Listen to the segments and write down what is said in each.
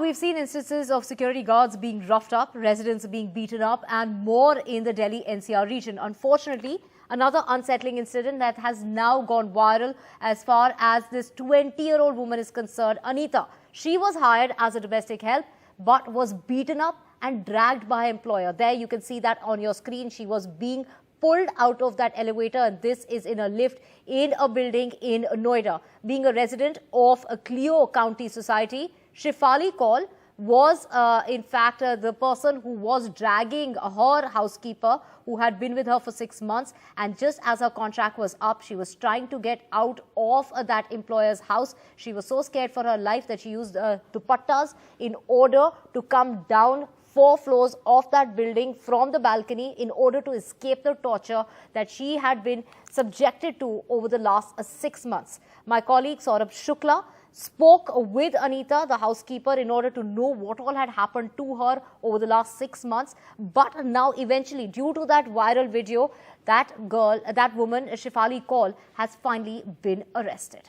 We've seen instances of security guards being roughed up, residents being beaten up, and more in the Delhi NCR region. Unfortunately, another unsettling incident that has now gone viral as far as this 20-year-old woman is concerned, Anita. She was hired as a domestic help but was beaten up and dragged by her employer. There you can see that on your screen. She was being pulled out of that elevator, and this is in a lift in a building in Noida. Being a resident of a Clio County Society, Shefali Kaul was in fact the person who was dragging her housekeeper who had been with her for 6 months, and just as her contract was up, she was trying to get out of that employer's house. She was so scared for her life that she used dupattas in order to come down 4 floors of that building from the balcony in order to escape the torture that she had been subjected to over the last 6 months. My colleague Saurabh Shukla spoke with Anita, the housekeeper, in order to know what all had happened to her over the last 6 months. But now eventually, due to that viral video, that woman, Shefali Kaul, has finally been arrested.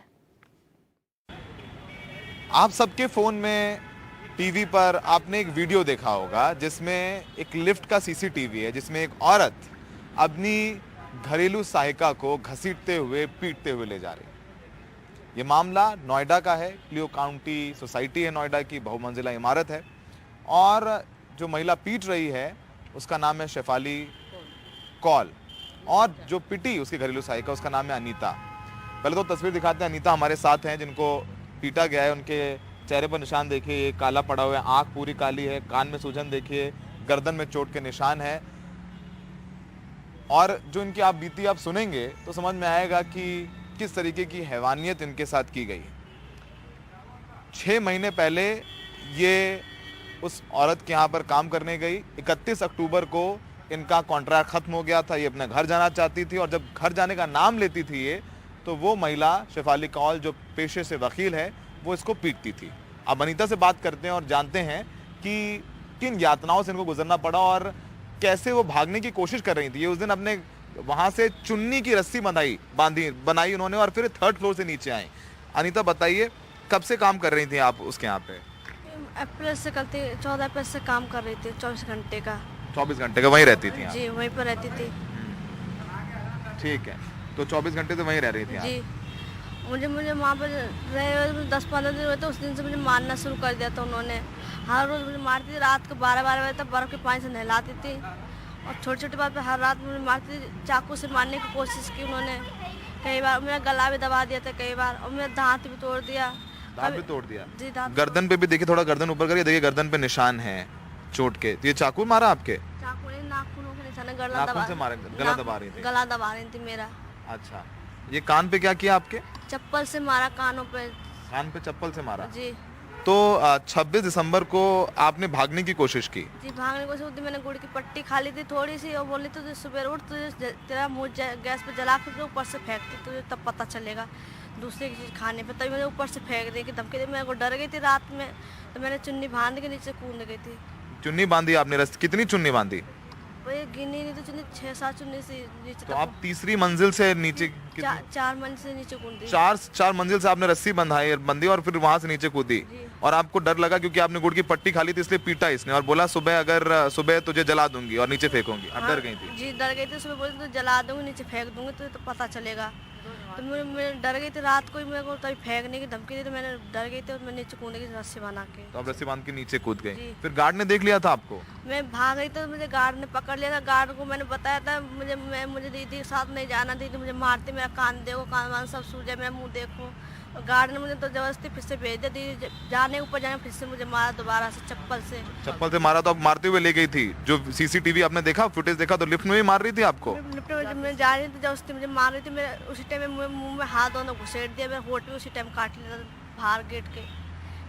आप सबके phone में TV पर आपने एक video देखा होगा जिसमें एक लिफ्ट का सीसीटीवी है, जिसमें एक औरत अपनी घरेलू सहायिका को घसीटते हुए पीटते हुए ले जा रही है। ये मामला नोएडा का है। क्लियो काउंटी सोसाइटी है नोएडा की, बहुमंजिला इमारत है, और जो महिला पीट रही है उसका नाम है शेफाली कौल, और जो पिटी उसकी घरेलू सहायिका उसका नाम है अनीता। पहले तो तस्वीर दिखाते हैं। अनीता हमारे साथ हैं, जिनको पीटा गया है। उनके चेहरे पर निशान देखिए, ये काला पड़ा हुआ है, आंख पूरी काली है, कान में सूजन देखिए, गर्दन में चोट के निशान है। और जो इनकी आप बीती आप सुनेंगे तो समझ में आएगा कि किस तरीके की हैवानियत इनके साथ की गई। 6 महीने पहले ये उस औरत के यहाँ पर काम करने गई। 31 अक्टूबर को इनका कॉन्ट्रैक्ट खत्म हो गया था। ये अपने घर जाना चाहती थी, और जब घर जाने का नाम लेती थी ये, तो वो महिला शेफाली कौल, जो पेशे से वकील है, वो इसको पीटती थी। अब अनीता से बात करते हैं और जानते हैं कि किन यातनाओं से इनको गुजरना पड़ा और कैसे वो भागने की कोशिश कर रही थी। ये उस दिन अपने वहां से चुन्नी की रस्सी बनाई उन्होंने, और फिर 3rd फ्लोर से नीचे आई। अनीता बताइए, कब से काम कर रही थी आप उसके यहाँ पे? अप्रैल से 14 अप्रैल से काम कर रही थी। 24 घंटे का 24 घंटे का वहीं रहती थी? जी, वहीं पर रहती थी। ठीक है, तो 24 घंटे से वहीं रह रही थी आप? जी, मुझे वहाँ पर रहे 10-15 दिन हुए थे। उस दिन से मुझे मारना शुरू कर दिया था उन्होंने। हर रोज़ मुझे मारती थी। रात को 12-12 बजे तक बर्फ़ के पानी से नहलाती थी, और छोटी-छोटी बात पे हर रात मुझे मारती थी। चाकू से मारने की कोशिश की उन्होंने कई बार। मेरा गला भी दबा दिया था कई बार, और मेरा दांत भी तोड़ दिया। दांत भी तोड़ दिया? जी, दांत। गर्दन पे भी देखिए, थोड़ा गर्दन ऊपर करिए, देखिए गर्दन पे निशान है चोट के। ये चाकू मारा आपके? चाकू नहीं, नाखूनों के निशान। गला दबा रही थी? गला दबा रही थी मेरा। अच्छा, ये कान पे क्या किया आपके? चप्पल से मारा, कानों पे। कान पे चप्पल से मारा? जी। तो 26 दिसंबर को आपने भागने की कोशिश की? जी, भागने की कोशिश होती। मैंने गुड़ की पट्टी खा ली थी थोड़ी सी, और बोली तो सुबह उठ, तुझे तेरा मुंह गैस पे जला के ऊपर से फेंकती, तुझे तब पता चलेगा दूसरी चीज़ खाने पे। तभी मैंने ऊपर से फेंक दी कि धमकी दी। मैं को डर गई थी रात में, तो मैंने चुन्नी बांध के नीचे कूद गई थी। चुन्नी बांधी आपने? कितनी चुन्नी बांधी? वही गिनी नहीं तो चुन्नी 6-7 चुन्नी से नीचे। तो आप तीसरी मंजिल से नीचे? 4 मंजिल से नीचे कूदी। 4 मंजिल से आपने रस्सी बंधी और फिर वहां से नीचे कूदी, और आपको डर लगा क्योंकि आपने गुड़ की पट्टी खा ली थी, इसलिए पीटा इसने और बोला सुबह तुझे जला दूंगी और नीचे फेंकूंगी। आप डर गई थी? जी, डर गई थी। सुबह बोली तो जला दूंगी, नीचे फेंक दूंगी, तो पता चलेगा। तो मैं डर गई थी। रात को ही मेरे को तभी फेंकने की धमकी दी, तो मैंने डर गई थी और मैं नीचे कूदने की रस्सी बना के। तो आप रस्सी बांध के नीचे कूद गए। फिर गार्ड ने देख लिया था आपको? मैं भाग गई तो मुझे गार्ड ने पकड़ लिया था। गार्ड को मैंने बताया था मुझे दीदी के साथ नहीं जाना, दीदी मुझे मारती, मेरा कान देखो, कान वान सब सूजा, मेरा मुंह देखो। और गार्ड ने मुझे तो जबरदस्ती फिर से भेज दिया। दीदी जाने ऊपर जाने फिर से मुझे मारा दोबारा से चप्पल से मारा। तो आप मारते हुए ले गई थी? जो सीसीटीवी आपने देखा, फुटेज देखा, तो लिफ्ट में भी मार रही थी आपको? लिफ्ट में मैं जा रही थी, जबरदस्ती मुझे मार रही थी। मेरे उसी टाइम में मुंह में हाथ दोनों घुसेड़ दिया। मेरा होठ भी उसी टाइम काट लिया था बाहर गेट के।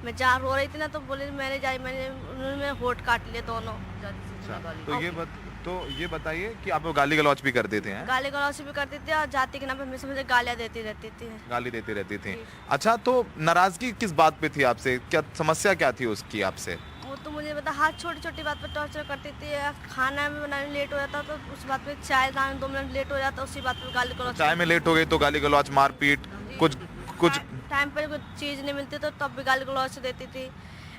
मैं जहाँ रो रही थी ना, तो बोले उन्होंने मेरे होठ काट लिए दोनों। तो ये बताइए कि आप गाली गलौज भी करते थे? गाली गलौज भी करती थी, और जाति के नाम पे हमेशा मुझे गालियाँ देती रहती थी। गाली देती रहती थी? अच्छा, तो नाराजगी किस बात पे थी आपसे? क्या समस्या क्या थी उसकी आपसे? वो तो मुझे बता, हर छोटी बात पे टॉर्चर करती थी। खाना में बनाने में लेट हो जाता तो उस बात पे, चाय बनाने 2 मिनट लेट हो जाता, उसी बात पे गाली गलौज। चाय में लेट हो गई तो गाली गलौज, मारपीट, कुछ टाइम पर कुछ चीज़ नहीं मिलती तो तब भी गाली गलौज देती थी।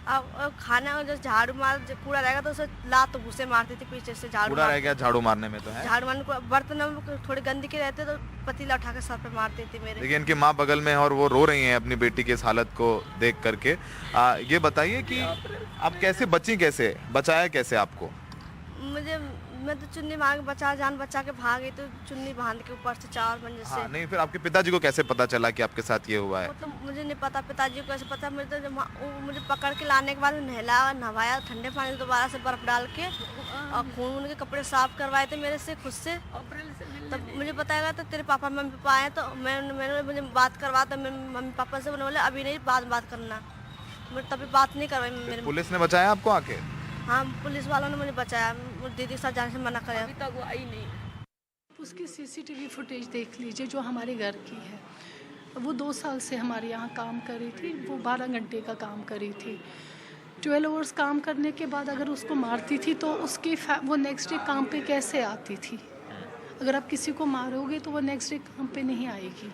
अब खाना में जैसे झाड़ू मार कूड़ा रहेगा तो उसे लात तो घुसे मारती थी पीछे से झाड़ू कूड़ा रह गया झाड़ू मारने में तो है। झाड़ू मारने को बर्तन में थोड़ी गंदगी रहते तो पतीला उठा के सर पे मारती थी मेरे। देखिए इनकी माँ बगल में है और वो रो रही हैं अपनी बेटी की इस हालत को देख करके। ये बताइए कि आप कैसे बची, कैसे बचाया कैसे आपको? मैं तो चुन्नी मांग जान बचा के भाग गई, तो चुन्नी बांध के ऊपर से 4 मंजिल से। नहीं, फिर आपके पिताजी को कैसे पता चला कि आपके साथ ये हुआ है? मतलब मुझे नहीं पता पिताजी को कैसे पता। मुझे तो मुझे पकड़ के लाने के बाद नहवाया ठंडे पानी से दोबारा से बर्फ डाल के और खून के कपड़े साफ करवाए थे मेरे से खुद से। तब मुझे बताया तो तेरे पापा मम्मी पापा आए तो मैंने मुझे बात करवा, तो मम्मी पापा से बोले अभी नहीं, बात करना। मुझे तभी बात नहीं करवाई मेरे। पुलिस ने बचाया आपको आके? हाँ, पुलिस वालों ने मुझे बचाया। दीदी के साथ जाने से मना कराया। अभी तक वो आई नहीं। उसकी सीसीटीवी फुटेज देख लीजिए जो हमारे घर की है। वो 2 साल से हमारे यहाँ काम कर रही थी। वो 12 घंटे का काम कर रही थी। 12 आवर्स काम करने के बाद अगर उसको मारती थी तो उसकी वो नेक्स्ट डे काम पे कैसे आती थी? अगर आप किसी को मारोगे तो वो नेक्स्ट डे काम पे नहीं आएगी।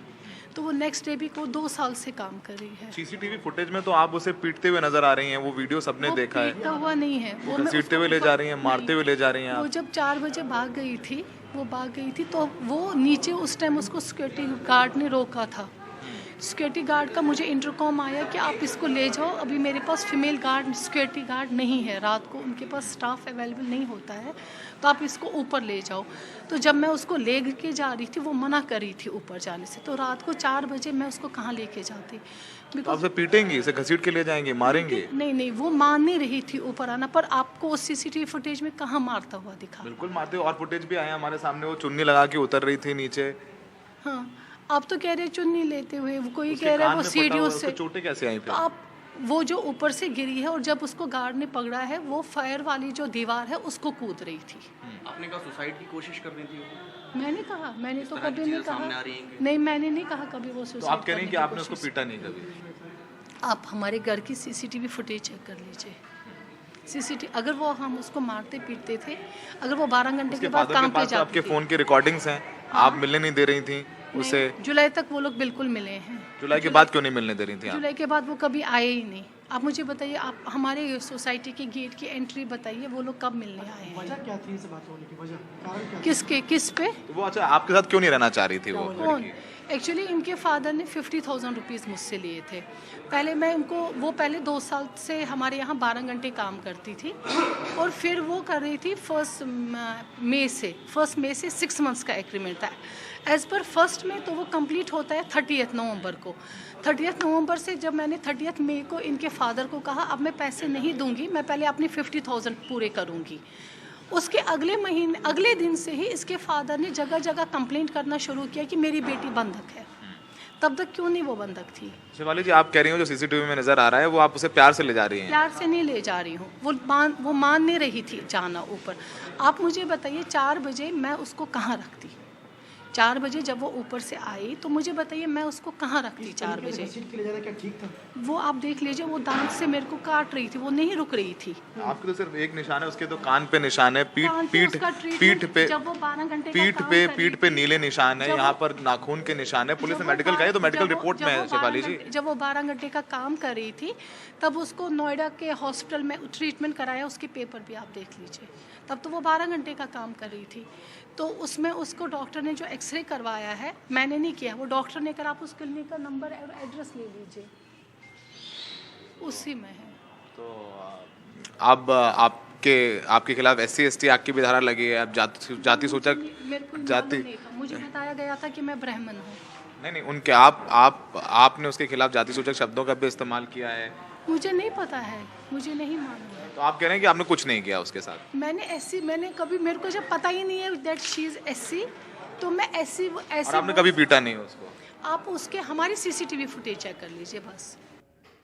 तो वो नेक्स्ट डे भी को 2 साल से काम कर रही है। सीसीटीवी फुटेज में तो आप उसे पीटते हुए नजर आ रही हैं, वो वीडियो सबने देखा है। पीटता हुआ नहीं है वो, घसीटते हुए ले जा रही हैं, मारते हुए ले जा रही हैं वो आप। जब 4 बजे भाग गई थी तो वो नीचे उस टाइम उसको सिक्योरिटी गार्ड ने रोका था। सिक्योरिटी गार्ड का मुझे इंटरकॉम आया कि आप इसको ले जाओ, अभी मेरे पास फीमेल गार्ड सिक्योरिटी गार्ड नहीं है, रात को उनके पास स्टाफ अवेलेबल नहीं होता है, तो आप इसको ऊपर ले जाओ। तो जब मैं उसको ले के जा रही थी वो मना कर रही थी ऊपर जाने से। तो रात को 4 बजे मैं उसको कहाँ लेके जाती? तो आपसे पीटेंगी, इसे घसीट के ले जाएंगे, मारेंगे? नहीं, वो मान नहीं रही थी ऊपर आना। पर आपको सीसीटीवी फुटेज में कहाँ मारता हुआ दिखा? बिल्कुल मारते हुए, और फुटेज भी आया हमारे सामने, वो चुन्नी लगा के उतर रही थी नीचे। हाँ, आप तो कह रहे चुन्नी लेते हुए, वो कोई कह रहा है वो सीढ़ियों से। चोटें कैसे आई फिर? तो आप वो जो ऊपर से गिरी है और जब उसको गार्ड ने पकड़ा है वो फायर वाली जो दीवार है उसको कूद रही थी। आपने कहा सुसाइड की कोशिश कर रही थी? मैंने कहा, मैंने तो कभी नहीं कहा। नहीं, मैंने नहीं कहा कभी वो सुसाइड। तो आप कह रही हैं कि आपने उसको पीटा नहीं कभी? आप हमारे घर की सीसीटीवी फुटेज चेक कर लीजिए। सीसीटीवी अगर वो हम उसको मारते पीटते थे, अगर वो 12 घंटे के बाद काम पे जाती थी। आपके फोन की रिकॉर्डिंग्स हैं, आप मिलने नहीं दे रही थी उसे? जुलाई तक वो लोग बिल्कुल मिले हैं। जुलाई के बाद क्यों नहीं मिलने दे रही थी? जुलाई के बाद वो कभी आए ही नहीं। आप मुझे बताइए, आप हमारे सोसाइटी के गेट की एंट्री बताइए, वो लोग कब मिलने आए हैं? वजह क्या थी इस बात होने की वजह? कारण क्या? किस पे? तो वो अच्छा आपके साथ क्यों नहीं रहना चाह रही थी वो? कौन? एक्चुअली इनके फादर ने 50,000 रुपीज़ मुझसे लिए थे। पहले मैं उनको, वो पहले 2 साल से हमारे यहाँ 12 घंटे काम करती थी और फिर वो कर रही थी 1 मई से 6 मंथ्स का एग्रीमेंट था। एज़ पर 1 में तो वो कंप्लीट होता है 30 नवंबर को। 30 नवंबर से जब मैंने 30 मई को इनके फादर को कहा अब मैं पैसे नहीं दूंगी, मैं पहले अपने 50,000 पूरे करूंगी, उसके अगले दिन से ही इसके फादर ने जगह जगह कंप्लेंट करना शुरू किया कि मेरी बेटी बंधक है। तब तक क्यों नहीं वो बंधक थी? शिवाली जी, आप कह रही हो जो सीसीटीवी में नजर आ रहा है वो आप उसे प्यार से ले जा रही हैं? प्यार से नहीं ले जा रही हूँ, वो मान नहीं रही थी जाना ऊपर। आप मुझे बताइए 4 बजे मैं उसको कहाँ रखती? 4 बजे जब वो ऊपर से आई तो मुझे बताइए मैं उसको कहाँ रखती 4 बजे? क्या ठीक था? वो आप देख लीजिए, वो दांत से मेरे को काट रही थी, वो नहीं रुक रही थी। आपके तो सिर्फ एक निशान है, उसके तो कान पे निशान है, पीठ पे नीले निशान है, यहाँ पर नाखून के निशान है। पुलिस ने मेडिकल कहा तो मेडिकल रिपोर्ट में है शिवाली जी। जब वो 12 घंटे का काम कर रही थी तब उसको नोएडा के हॉस्पिटल में ट्रीटमेंट कराया, उसके पेपर भी आप देख लीजिए। तब तो वो 12 घंटे का काम कर रही थी। तो उसमें उसको डॉक्टर ने जो एक्सरे करवाया है, मैंने नहीं किया, वो डॉक्टर ने करा। आप उस क्लिनिक का नंबर और एड्रेस ले लीजिए, उसी में है। तो अब आपके खिलाफ SC ST एक्ट की भी धारा लगी है, आप जाति सूचक मुझे बताया गया था कि मैं ब्राह्मण हूँ। नहीं, उनके आपने उसके खिलाफ जाति सूचक शब्दों का भी इस्तेमाल किया है। मुझे नहीं पता है, मुझे नहीं मालूम है। तो आप कह रहे हैं कि आपने कुछ नहीं किया उसके साथ? मैंने कभी, मेरे को जब पता ही नहीं है दैट शी इज SC, तो मैं ऐसी और आपने कभी पीटा नहीं उसको? आप उसके हमारी CCTV फुटेज चेक कर लीजिए बस।